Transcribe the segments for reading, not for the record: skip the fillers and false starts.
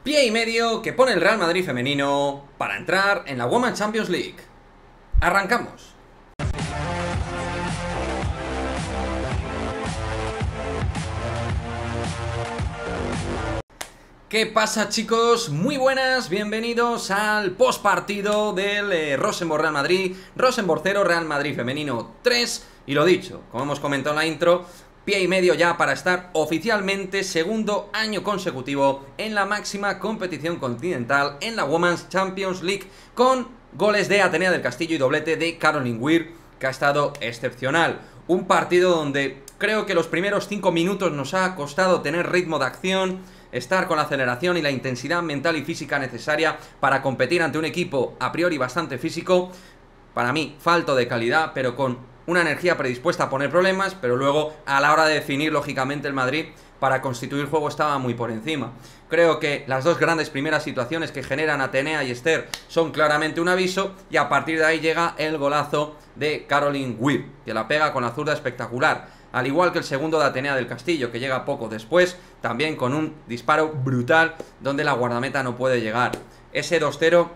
Pie y medio que pone el Real Madrid femenino para entrar en la Women's Champions League. Arrancamos. ¿Qué pasa, chicos? Muy buenas, bienvenidos al postpartido del Rosenborg Real Madrid. Rosenborg 0, Real Madrid femenino 3. Y lo dicho, como hemos comentado en la intro, pie y medio ya para estar oficialmente segundo año consecutivo en la máxima competición continental, en la Women's Champions League, con goles de Atenea del Castillo y doblete de Caroline Weir, que ha estado excepcional. Un partido donde creo que los primeros 5 minutos nos ha costado tener ritmo de acción, estar con la aceleración y la intensidad mental y física necesaria para competir ante un equipo a priori bastante físico, para mí falto de calidad, pero con una energía predispuesta a poner problemas, pero luego a la hora de definir lógicamente el Madrid para constituir juego estaba muy por encima. Creo que las dos grandes primeras situaciones que generan Atenea y Esther son claramente un aviso, y a partir de ahí llega el golazo de Caroline Weir, que la pega con la zurda espectacular, al igual que el segundo de Atenea del Castillo, que llega poco después, también con un disparo brutal donde la guardameta no puede llegar. Ese 2-0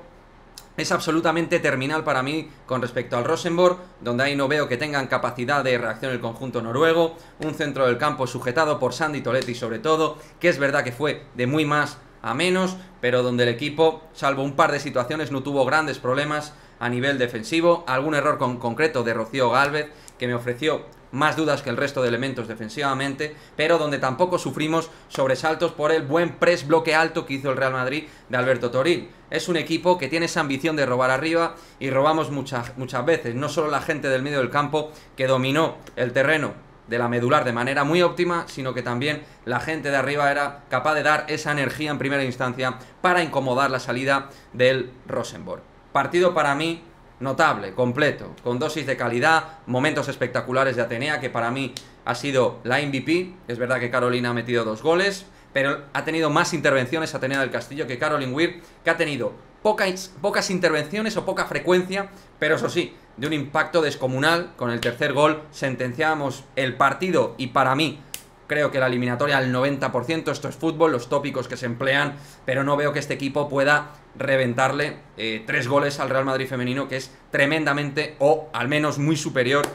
es absolutamente terminal para mí con respecto al Rosenborg, donde ahí no veo que tengan capacidad de reacción el conjunto noruego. Un centro del campo sujetado por Sandy Toletti sobre todo, que es verdad que fue de muy más a menos, pero donde el equipo, salvo un par de situaciones, no tuvo grandes problemas a nivel defensivo. Algún error concreto de Rocío Gálvez, que me ofreció más dudas que el resto de elementos defensivamente, pero donde tampoco sufrimos sobresaltos por el buen press bloque alto que hizo el Real Madrid de Alberto Toril. Es un equipo que tiene esa ambición de robar arriba, y robamos muchas veces, no solo la gente del medio del campo, que dominó el terreno de la medular de manera muy óptima, sino que también la gente de arriba era capaz de dar esa energía en primera instancia para incomodar la salida del Rosenborg. Partido para mí notable, completo, con dosis de calidad, momentos espectaculares de Atenea, que para mí ha sido la MVP. Es verdad que Carolina ha metido 2 goles, pero ha tenido más intervenciones Atenea del Castillo que Caroline Weir, que ha tenido pocas intervenciones o poca frecuencia, pero eso sí, de un impacto descomunal. Con el tercer gol sentenciamos el partido, y para mí creo que la eliminatoria al 90%. Esto es fútbol, los tópicos que se emplean, pero no veo que este equipo pueda reventarle 3 goles al Real Madrid femenino, que es tremendamente, o al menos muy superior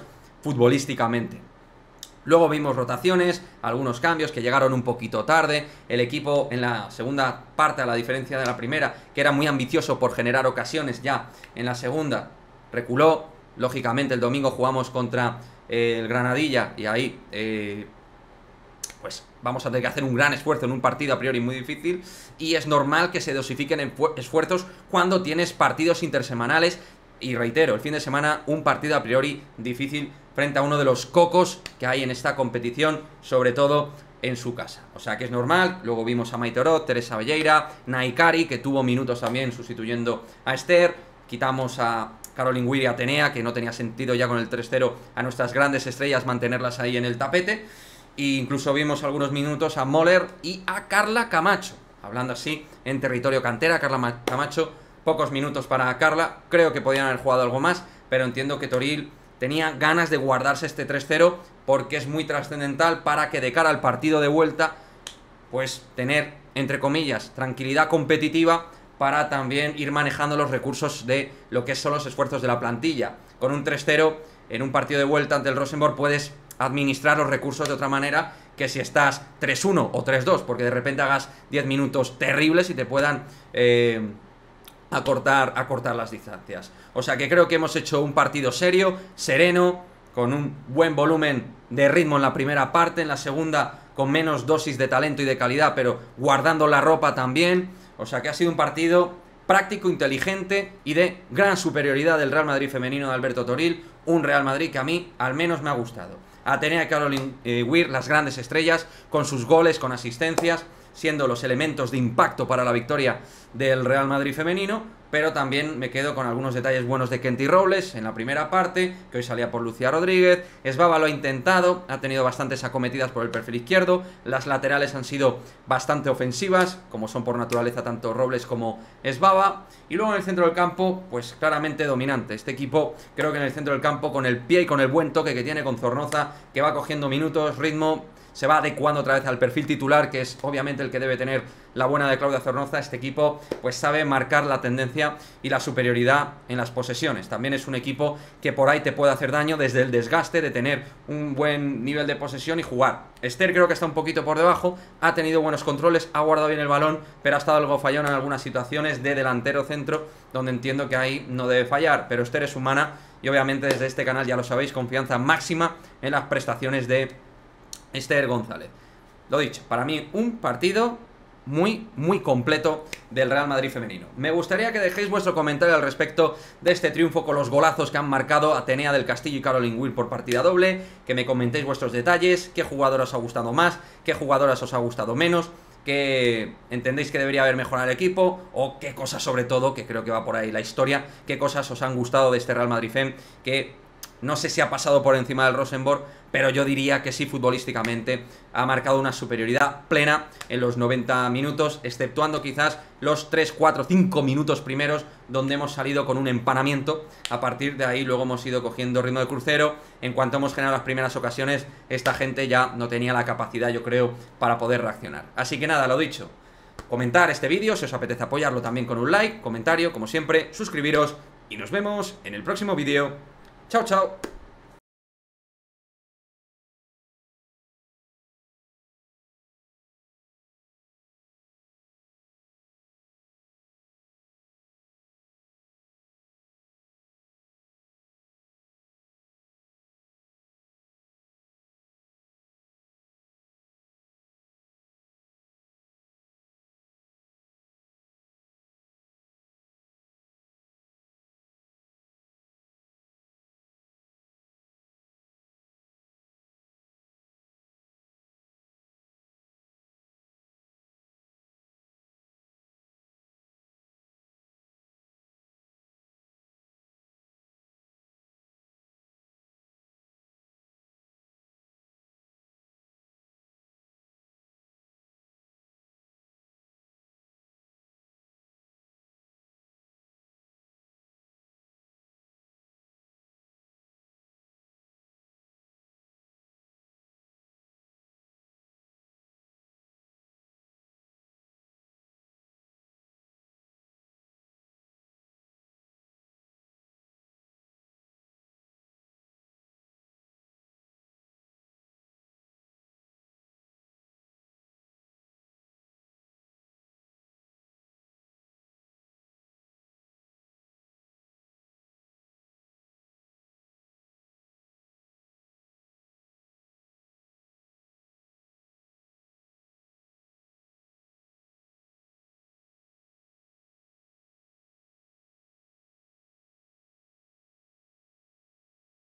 futbolísticamente. Luego vimos rotaciones, algunos cambios que llegaron un poquito tarde. El equipo en la segunda parte, a la diferencia de la primera, que era muy ambicioso por generar ocasiones, ya en la segunda reculó. Lógicamente el domingo jugamos contra el Granadilla, y ahí pues vamos a tener que hacer un gran esfuerzo en un partido a priori muy difícil, y es normal que se dosifiquen esfuerzos cuando tienes partidos intersemanales. Y reitero, el fin de semana un partido a priori difícil frente a uno de los cocos que hay en esta competición, sobre todo en su casa. O sea que es normal. Luego vimos a Maite Orot, Teresa Velleira, Naikari, que tuvo minutos también sustituyendo a Esther. Quitamos a Caroline Weir y Atenea, que no tenía sentido ya con el 3-0 a nuestras grandes estrellas mantenerlas ahí en el tapete. E incluso vimos algunos minutos a Moller y a Carla Camacho, hablando así en territorio cantera. Carla Camacho, pocos minutos para Carla, creo que podían haber jugado algo más, pero entiendo que Toril tenía ganas de guardarse este 3-0 porque es muy trascendental para que de cara al partido de vuelta, pues tener, entre comillas, tranquilidad competitiva para también ir manejando los recursos de lo que son los esfuerzos de la plantilla. Con un 3-0 en un partido de vuelta ante el Rosenborg puedes administrar los recursos de otra manera que si estás 3-1 o 3-2, porque de repente hagas 10 minutos terribles y te puedan acortar las distancias. O sea que creo que hemos hecho un partido serio, sereno, con un buen volumen de ritmo en la primera parte, en la segunda con menos dosis de talento y de calidad, pero guardando la ropa también. O sea que ha sido un partido práctico, inteligente y de gran superioridad del Real Madrid femenino de Alberto Toril. Un Real Madrid que a mí al menos me ha gustado. Atenea y Caroline Weir, las grandes estrellas, con sus goles, con asistencias, siendo los elementos de impacto para la victoria del Real Madrid femenino. Pero también me quedo con algunos detalles buenos de Kenty Robles en la primera parte, que hoy salía por Lucía Rodríguez. Esbaba lo ha intentado, ha tenido bastantes acometidas por el perfil izquierdo. Las laterales han sido bastante ofensivas, como son por naturaleza tanto Robles como Esbaba. Y luego en el centro del campo, pues claramente dominante. Este equipo, creo que en el centro del campo, con el pie y con el buen toque que tiene con Zornoza, que va cogiendo minutos, ritmo, se va adecuando otra vez al perfil titular, que es obviamente el que debe tener la buena de Claudio Zornoza. Este equipo pues sabe marcar la tendencia y la superioridad en las posesiones. También es un equipo que por ahí te puede hacer daño desde el desgaste de tener un buen nivel de posesión y jugar. Ester creo que está un poquito por debajo, ha tenido buenos controles, ha guardado bien el balón, pero ha estado algo fallón en algunas situaciones de delantero centro, donde entiendo que ahí no debe fallar, pero Ester es humana y obviamente desde este canal ya lo sabéis, confianza máxima en las prestaciones de Ester González. Lo dicho, para mí un partido muy completo del Real Madrid femenino. Me gustaría que dejéis vuestro comentario al respecto de este triunfo con los golazos que han marcado Atenea del Castillo y Caroline Will por partida doble, que me comentéis vuestros detalles, qué jugadoras os ha gustado más, qué jugadoras os ha gustado menos, qué entendéis que debería haber mejorado el equipo, o qué cosas sobre todo, que creo que va por ahí la historia, qué cosas os han gustado de este Real Madrid Fem, que no sé si ha pasado por encima del Rosenborg, pero yo diría que sí, futbolísticamente ha marcado una superioridad plena en los 90 minutos, exceptuando quizás los 3, 4, 5 minutos primeros, donde hemos salido con un empanamiento. A partir de ahí luego hemos ido cogiendo ritmo de crucero. En cuanto hemos generado las primeras ocasiones, esta gente ya no tenía la capacidad, yo creo, para poder reaccionar. Así que nada, lo dicho, comentar este vídeo, si os apetece apoyarlo también con un like, comentario, como siempre, suscribiros y nos vemos en el próximo vídeo. Chao, chao.